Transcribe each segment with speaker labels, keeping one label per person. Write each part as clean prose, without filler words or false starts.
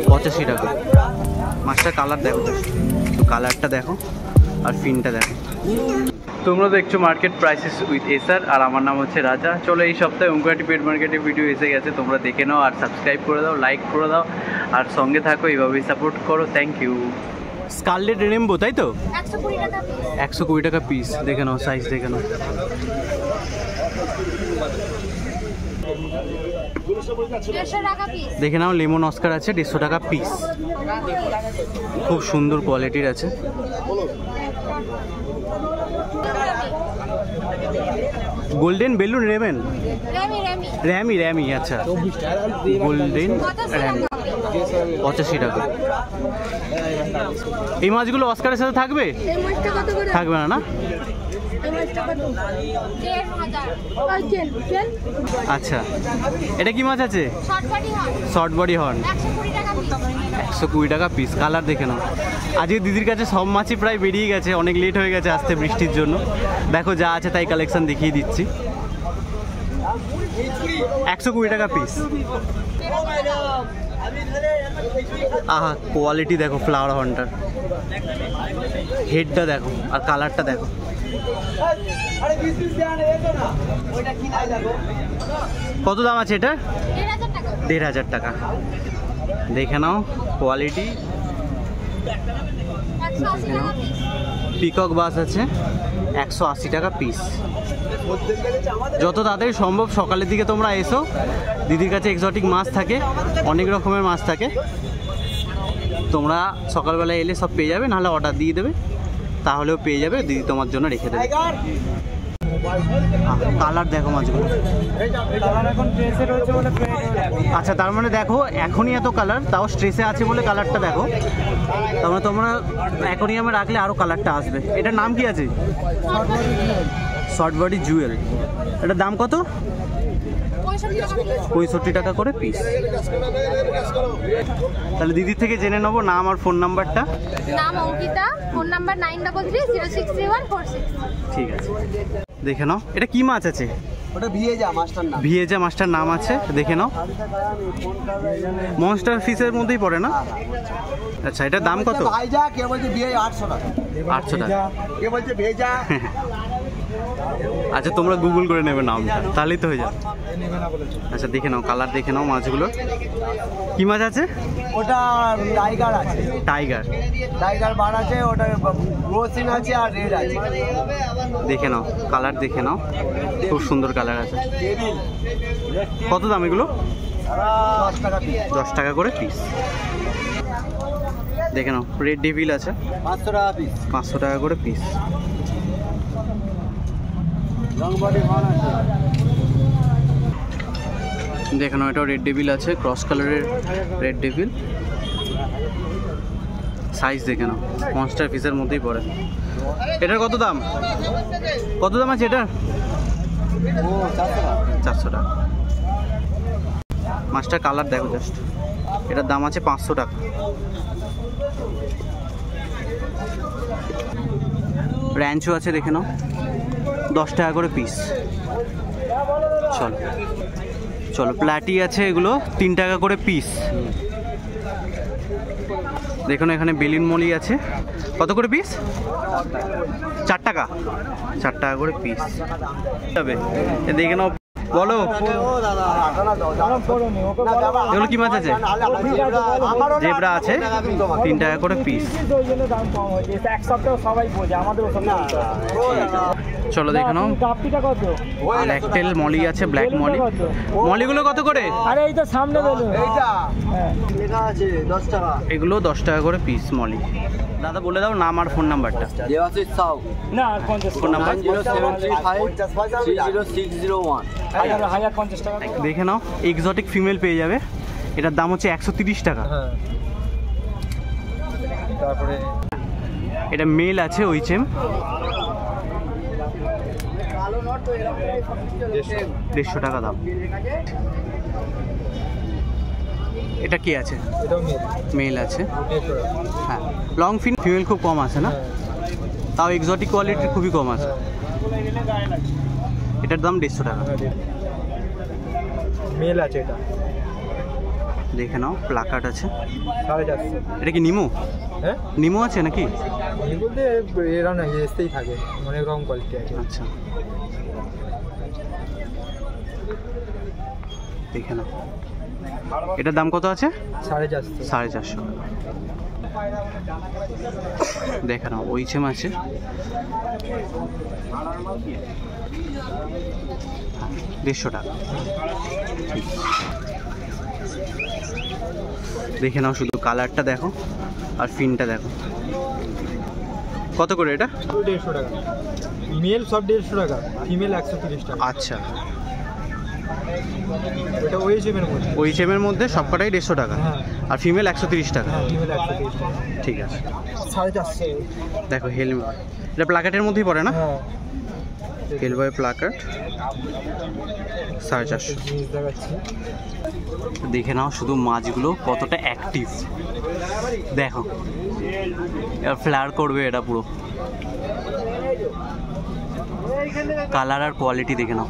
Speaker 1: পঁচাশি টাকা। মাছটার কালার দেখো, তো কালারটা দেখো আর ফিনটা দেখো। তোমরা দেখছো মার্কেট প্রাইসেস উইথ এসআর, আর আমার নাম হচ্ছে রাজা। চলো, এই সপ্তাহে উনকাটি পেট মার্কেটের ভিডিও এসে গেছে, তোমরা দেখে নাও আর সাবস্ক্রাইব করে দাও, লাইক করে দাও আর সঙ্গে থাকো, এইভাবেই সাপোর্ট করো। Thank you. স্কারলেট রেনবো, তাই তো? 120 টাকা পিস। দেখে নাও, সাইজ দেখে নাও। দেখে নাও, লেমন অস্কার আছে 150 টাকা পিস, খুব সুন্দর কোয়ালিটির আছে। Golden balloon remain, rummy rummy, আচ্ছা গোল্ডেন র্যামি 85 টাকা। এই মাছগুলো অস্কারের সাথে থাকবে? থাকবে না, না? আচ্ছা, এটা কি মাছ আছে? শর্ট বডি হর্ন, 120 টাকা পিস। কালার দেখে নাও। আজকে দিদির কাছে সব মাছই প্রায় বেরিয়ে গেছে, অনেক লেট হয়ে গেছে আসতে বৃষ্টির জন্য। দেখো যা আছে তাই কালেকশন দেখিয়ে দিচ্ছি। 120 টাকা পিস। আহা, কোয়ালিটি দেখো ফ্লাওয়ার হর্নটার, হেডটা দেখো আর কালারটা দেখো। কত দাম আছে এটা? 1500 টাকা। দেখে নাও কোয়ালিটি। পিকক বাস আছে 180 টাকা পিস। যত তাড়াতাড়ি সম্ভব সকালের দিকে তোমরা এসো, দিদির কাছে এক্সোটিক মাছ থাকে, অনেক রকমের মাছ থাকে। তোমরা সকালবেলা এলে সব পেয়ে যাবে, নাহলে অর্ডার দিয়ে দেবে, তাহলেও পেয়ে যাবে, দিদি তোমার জন্য রেখে দেবে। কালার দেখো মাছগুলো। আচ্ছা, তার মানে দেখো এখনই এত কালার, তাও স্ট্রেসে আছে বলে কালারটা দেখো। তার মানে তোমরা অ্যাকোরিয়ামে রাখলে আরও কালারটা আসবে। এটার নাম কি আছে? Short body Jewel. এটার দাম কত? 65 টাকা করে পিস। তাহলে দিদির থেকে জেনে নেবো নাম আর ফোন নাম্বারটা।
Speaker 2: নাম অঙ্কিতা, ফোন নাম্বার 9330630146।
Speaker 1: ঠিক আছে, দেখে নাও। এটা কি মাছ আছে?
Speaker 3: ওটা ভিয়েজা মাছটার নাম।
Speaker 1: ভিয়েজা মাছটার নাম আছে, দেখে নাও। মনস্টার ফিশের মধ্যেই পড়ে না? আচ্ছা, এটার দাম কত?
Speaker 3: ভাইজা, কে বলছে ভিয়েজা 800 টাকা।
Speaker 1: 800 টাকা।
Speaker 3: কে বলছে ভেজা?
Speaker 1: আচ্ছা, তোমরা গুগল করে নেবে নামটা, তাহলেই তো হয়ে যাবে। আচ্ছা, দেখে নাও কালার দেখে নাও মাছগুলো। কি মাছ আছে?
Speaker 3: ওটা টাইগার আছে।
Speaker 1: টাইগার,
Speaker 3: টাইগার বার আছে, ওটা ব্রোসিন আছে আর রেড আছে।
Speaker 1: দেখে নাও কালার দেখে নাও, খুব সুন্দর কালার আছে। কত দাম এগুলো?
Speaker 3: 10 টাকা পিস।
Speaker 1: 10 টাকা করে পিস। দেখে নাও, রেড ডেভিল আছে
Speaker 3: 500 টাকা পিস।
Speaker 1: 500 টাকা করে পিস।
Speaker 3: লং বডি হর্ন আছে।
Speaker 1: দেখে নাও, এটাও রেড ডেভিল আছে, ক্রস কালারের রেড ডেভিল। সাইজ দেখে নাও, মনস্টার ফিশের মধ্যেই পড়ে। এটার কত দাম? কত দাম আছে এটার? 400 টাকা। মাছটার কালার দেখো জাস্ট। এটার দাম আছে 500 টাকা। র্যাঞ্চো আছে, দেখে নাও 10 টাকা করে পিস। চলো চলো, প্ল্যাটি আছে, এগুলো 3 টাকা করে পিস। দেখুন এখানে বেলিন মলি আছে, কত করে পিস? 4 টাকা। 4 টাকা করে পিস যাবে। দেখে নাও, বলো এগুলো কি মাছ আছে? জেব্রা আছে 3 টাকা করে পিস। চলো দেখে নাও, ব্ল্যাকটেল মলি আছে, ব্ল্যাক মলি। মলিগুলো কত করে?
Speaker 3: আরে এই তো সামনে বলো, এইটা লেখা আছে 10 টাকা।
Speaker 1: এগুলো 10 টাকা করে পিস মলি। দাদা বলে দাও নাম আর ফোন নাম্বারটা।
Speaker 3: দেবাশিস সাউ না, আর 50
Speaker 1: ফোন নাম্বার
Speaker 3: 0735300601।
Speaker 2: 1050 টাকা।
Speaker 1: দেখে নাও, এক্সোটিক ফিমেল পেয়ে যাবে। এটার দাম হচ্ছে 130 টাকা।
Speaker 3: তারপরে
Speaker 1: এটা মেল আছে ওই চেম, 150 টাকা দাম। এটা কি আছে? মেল আছে, হ্যাঁ। লং ফিন ফিমেল খুব কম আছে না, তাও এক্সোটিক কোয়ালিটির খুবই কম আছে। এটার দাম 150 টাকা।
Speaker 3: মেল আছে এটা,
Speaker 1: দেখে নাও প্লাকার্ড আছে।
Speaker 3: 450।
Speaker 1: এটা কি নিমো?
Speaker 3: হ্যাঁ
Speaker 1: নিমো আছে নাকি?
Speaker 3: এই বলতে এরা না এসতেই থাকে, অনেক রকম কোয়ালিটি আছে।
Speaker 1: আচ্ছা দেখে নাও, এটার দাম কত আছে?
Speaker 3: 450।
Speaker 1: 450 টাকা। দেখে নাও ওইচেম আছে, 150 টাকা। দেখে নাও, শুধু কালারটা দেখো আর ফিনটা দেখো। কত করে এটা?
Speaker 3: 150 টাকা। মেল সব 150 টাকা, ফিমেল 130 টাকা।
Speaker 1: আচ্ছা,
Speaker 3: এটা ওইচএমের মধ্যে,
Speaker 1: ওইচেমের মধ্যে সবকটাই 150 টাকা,
Speaker 3: হ্যাঁ।
Speaker 1: আর ফিমেল 130 টাকা।
Speaker 3: হ্যাঁ ফিমেল 130 টাকা।
Speaker 1: ঠিক আছে।
Speaker 3: 450।
Speaker 1: দেখো হেলমেট, এটা প্লাকার্টের মধ্যেই পড়ে না?
Speaker 3: হ্যাঁ
Speaker 1: হেলবয় প্লাকার্ট 450।
Speaker 3: জিনিস দেখাচ্ছি।
Speaker 1: দেখে নাও শুধু মাছগুলো কতটা অ্যাক্টিভ, দেখো এবার ফ্লার করবে এটা পুরো। কালার আর কোয়ালিটি দেখে নাও।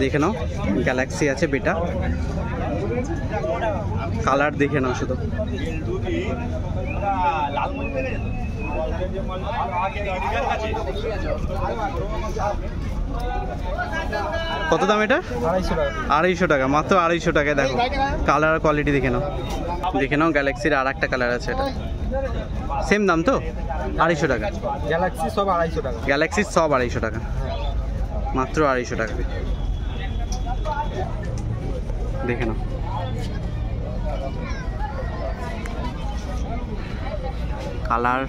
Speaker 1: দেখে নাও গ্যালাক্সি আছে বেটা, কালার দেখে নাও শুধু। কত দাম এটা?
Speaker 3: 250 টাকা।
Speaker 1: 250 টাকা, মাত্র 250 টাকায়। দেখো কালার আর কোয়ালিটি দেখে নাও। দেখে নাও গ্যালাক্সির আর একটা কালার আছে, এটা সেম দাম তো? 250 টাকা।
Speaker 3: গ্যালাক্সি সব 250 টাকা।
Speaker 1: গ্যালাক্সির সব 250 টাকা, মাত্র 250 টাকা। দেখে নাও কালার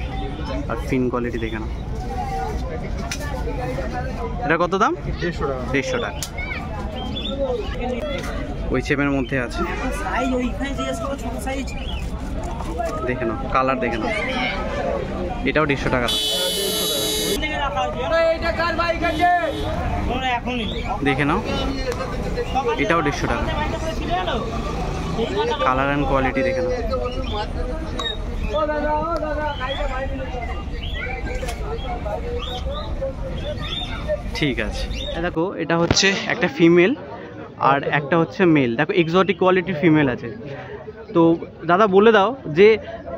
Speaker 1: আর ফিন কোয়ালিটি দেখে নাও। এটা কত দাম?
Speaker 3: 150 টাকা।
Speaker 1: 150 টাকা। ওই চেপের মধ্যে আছে, দেখে নাও কালার দেখে নাও। এটাও 150 টাকা। দেখে নাও এটাও 150 টাকা। কালার অ্যান্ড কোয়ালিটি দেখে নাও। ঠিক আছে, দেখো এটা হচ্ছে একটা ফিমেল আর একটা হচ্ছে মেল। দেখো এক্সোটিক কোয়ালিটির ফিমেল আছে। তো দাদা বলে দাও যে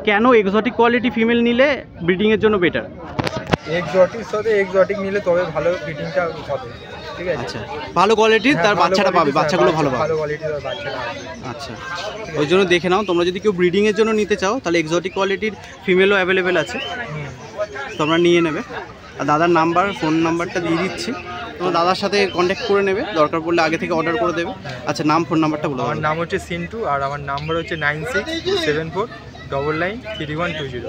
Speaker 1: কেন এক্সোটিক কোয়ালিটি ফিমেল নিলে ব্রিডিংয়ের জন্য বেটার?
Speaker 3: এক্সোটিক সাথে এক্সোটিক নিলে তবে ভালো ফিটিংটা হবে, ঠিক আছে?
Speaker 1: আচ্ছা, ভালো কোয়ালিটির তার বাচ্চাটা পাবে, বাচ্চাগুলো ভালো পাবে।
Speaker 3: ভালো কোয়ালিটির বাচ্চাটা হবে।
Speaker 1: আচ্ছা, ওই জন্য দেখে নাও। তোমরা যদি কেউ ব্রিডিংয়ের জন্য নিতে চাও তাহলে এক্সোটিক কোয়ালিটির ফিমেলও অ্যাভেলেবেল আছে, তোমরা নিয়ে নেবে। আর দাদার নাম্বার, ফোন নাম্বারটা দিয়ে দিচ্ছি, তোমরা দাদার সাথে কন্ট্যাক্ট করে নেবে, দরকার পড়লে আগে থেকে অর্ডার করে দেবে। আচ্ছা, নাম ফোন নাম্বারটা বলো।
Speaker 3: আমার নাম হচ্ছে সিন্টু আর আমার নাম্বার হচ্ছে 9674993120।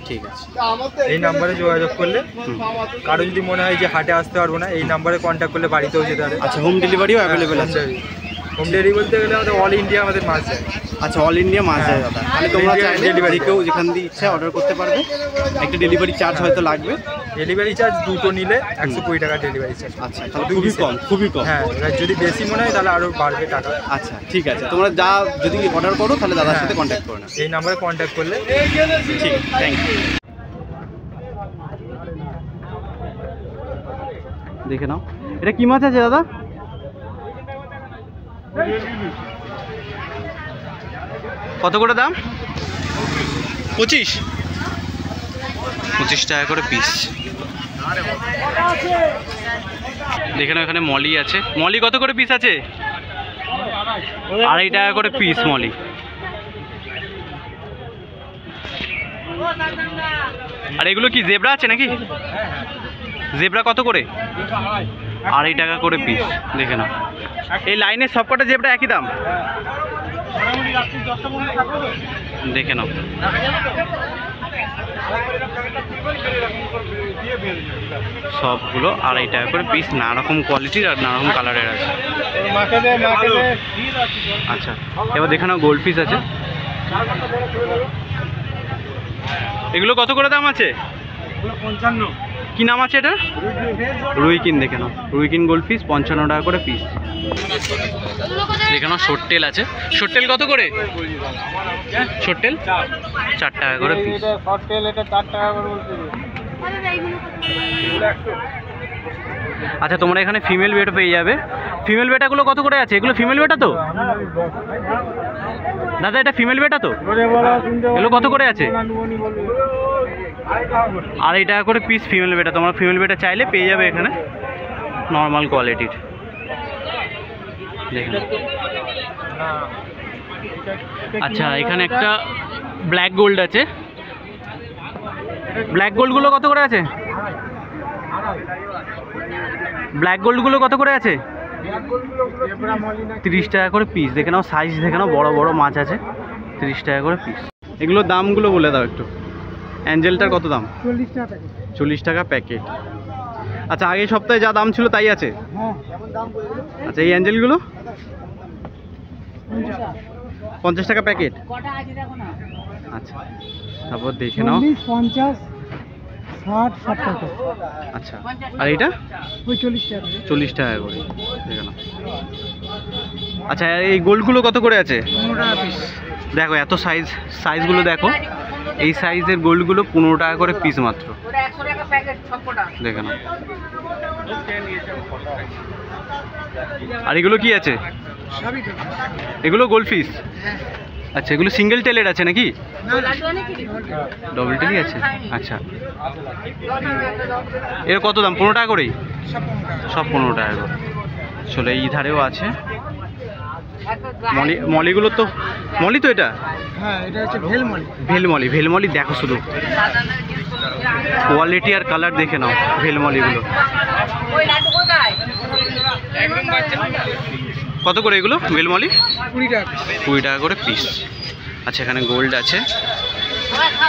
Speaker 1: ঠিক আছে,
Speaker 3: এই নাম্বারে যোগাযোগ করলে, কারো যদি মনে হয় যে হাটে আসতে পারবো না, এই নাম্বারে কন্ট্যাক্ট করলে বাড়িতেও যেতে পারে।
Speaker 1: আচ্ছা, হোম ডেলিভারিও অ্যাভেলেবেল আছে?
Speaker 3: হোম ডেলিভারি বলতে গেলে আমাদের অল ইন্ডিয়া আমাদের মাছ যায়।
Speaker 1: আচ্ছা, অল ইন্ডিয়া মাছ যায় দাদা। তাহলে তোমরা চাইলে ডেলিভারি কেউ যেখান দিয়ে ইচ্ছা অর্ডার করতে পারবে। একটা ডেলিভারি চার্জ হয়তো লাগবে।
Speaker 3: ডেলিভারি চার্জ দুটো নিলে 120 টাকা ডেলিভারি চার্জ।
Speaker 1: আচ্ছা, তাহলে খুবই কম, খুবই কম।
Speaker 3: হ্যাঁ, এবার যদি বেশি মনে হয় তাহলে আরও বাড়বে টাকা।
Speaker 1: আচ্ছা ঠিক আছে, তোমরা যা যদি অর্ডার করো তাহলে দাদার সাথে কন্ট্যাক্ট করে নাও।
Speaker 3: এই নাম্বারে কন্ট্যাক্ট করলে।
Speaker 1: ঠিক, থ্যাংক ইউ। দেখে নাও এটা কি মাছ আছে দাদা? কত করে দাম? 25 টাকা করে পিস। দেখে নাও এখানে মলি আছে। মলি কত করে পিস আছে? 2.5 টাকা করে পিস মলি। আর এগুলো কি জেব্রা আছে নাকি? জেব্রা কত করে? 2.5 টাকা করে পিস। দেখে নাও এই লাইনের সবকটা জেব্রা একই দাম। দেখে নাও সবগুলো 2.5 টাকা করে পিস, নানা রকম কোয়ালিটির আর নানা রকম কালারের আছে। আচ্ছা, এবার দেখে নাও গোল্ড ফিশ আছে। এগুলো কত করে দাম আছে?
Speaker 3: 55।
Speaker 1: কি নাম আছে এটা? রুইকিন। দেখে নাও রুইকিন গোল্ড ফিশ 55 টাকা করে পিস। এখানে সরটেল আছে। সরটেল কত করে? সরটেল 4 টাকা করে পিস।
Speaker 3: এটা 4 টাকা করে বলছি।
Speaker 1: আচ্ছা, তোমরা এখানে ফিমেল বেটা পেয়ে যাবে। ফিমেল বেটাগুলো কত করে আছে? এগুলো ফিমেল বেটা তো দাদা? এটা ফিমেল বেটা তো? এগুলো কত করে আছে? 2.5 টাকা করে পিস ফিমেল বেটা। তোমরা ফিমেল বেটা চাইলে পেয়ে যাবে এখানে, নর্মাল কোয়ালিটির। দেখুন। আচ্ছা, এখানে একটা ব্ল্যাক গোল্ড আছে। ব্ল্যাক গোল্ডগুলো কত করে আছে? ব্ল্যাক গোল্ডগুলো কত করে আছে? 30 টাকা করে পিস। দেখে নাও সাইজ, দেখে নাও বড় বড় মাছ আছে। 30 টাকা করে পিস। এগুলোর দামগুলো বলে দাও একটু। অ্যাঞ্জেলটার কত দাম? 40 টাকা প্যাকেট। আচ্ছা, আগের সপ্তাহে যা দাম ছিল তাই আছে? আচ্ছা, এই অ্যাঞ্জেলগুলো 50 টাকা প্যাকেট। আচ্ছা, তারপর দেখে নাও।
Speaker 3: 50, 60, 60 টাকা।
Speaker 1: আচ্ছা, আর এইটা?
Speaker 3: ওই 40 টাকা।
Speaker 1: 40 টাকা করে। দেখে নাও। আচ্ছা, এই গোল্ডগুলো কত করে আছে?
Speaker 3: 15 টাকা পিস।
Speaker 1: দেখো এত সাইজগুলো দেখো। এই সাইজের গোল্ডগুলো 15 টাকা করে পিস মাত্র। দেখে নাও। আর এগুলো কি আছে? এগুলো গোল্ড ফিশ। আচ্ছা, এগুলো সিঙ্গেল টেলের আছে নাকি? ডবল টেলই আছে। আচ্ছা, এর কত দাম? 15 টাকা করেই? সব 15 টাকা করে। চলো, এই ধারেও আছে মলিগুলো। তো মলি তো এটা?
Speaker 3: হ্যাঁ, এটা হচ্ছে ভেলমলি।
Speaker 1: ভেলমলি। ভেলমলি দেখো শুধু কোয়ালিটি আর কালার দেখে নাও ভেলমলিগুলো। কত করে এগুলো ভেলমলি?
Speaker 3: 20 টাকা।
Speaker 1: 20 টাকা করে পিস। আচ্ছা, এখানে গোল্ড আছে।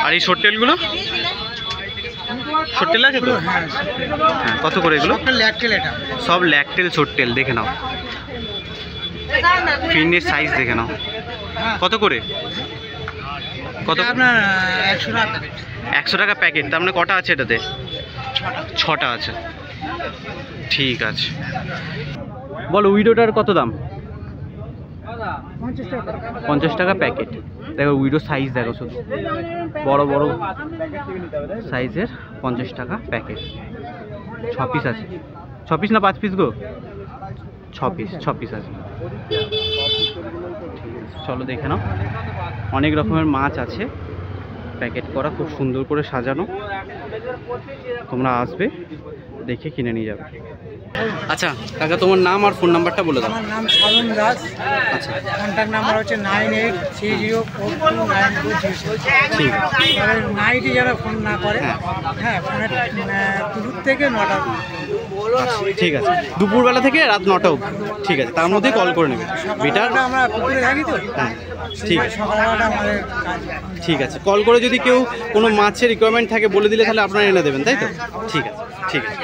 Speaker 1: আর এই সরটেলগুলো? সরটেল আছে তো? হ্যাঁ, কত করে এগুলো? সব ল্যাকটেল সরটেল। দেখে নাও ফিনের সাইজ দেখে নাও। কত করে? কত?
Speaker 3: আপনার 100 টাকা।
Speaker 1: 100 টাকা প্যাকেট। তার মানে কটা আছে এটাতে? 6টা আছে। ঠিক আছে, বলো উইডোটার কত দাম? 50 টাকা প্যাকেট। দেখো উইডো সাইজ দেখো শুধু, বড় বড় সাইজের। 50 টাকা প্যাকেট। 6 পিস আছে। 6 পিস না 5 পিস গো? 6 পিস। 6 পিস আছে। চলো দেখে নাও। অনেক রকমের মাছ আছে প্যাকেট করা, খুব সুন্দর করে সাজানো। তোমরা আসবে, দেখে কিনে নিয়ে যাবে। আচ্ছা কাকা, তোমার নাম আর ফোন নাম্বারটা বলে দাও।
Speaker 3: আমার নাম সালন দাস।
Speaker 1: আচ্ছা,
Speaker 3: কন্ট্যাক্ট নাম্বার হচ্ছে 9830429206।
Speaker 1: ঠিক আছে।
Speaker 3: নাইটে যারা ফোন না করে, হ্যাঁ, ফোনের দুপুর থেকে 9টা।
Speaker 1: আচ্ছা, ঠিক আছে। দুপুরবেলা থেকে রাত 9টা অবধি। ঠিক আছে, তার মধ্যেই কল করে নেবে। বেটার।
Speaker 3: আমরা পুকুরে থাকি তো।
Speaker 1: হ্যাঁ, ঠিক আছে।
Speaker 3: সকালবেলাটা আমাদের কাজ।
Speaker 1: ঠিক আছে, কল করে যদি কেউ কোনো মাছের রিকোয়ারমেন্ট থাকে বলে দিলে তাহলে আপনারা এনে দেবেন, তাই তো? ঠিক আছে, ঠিক আছে।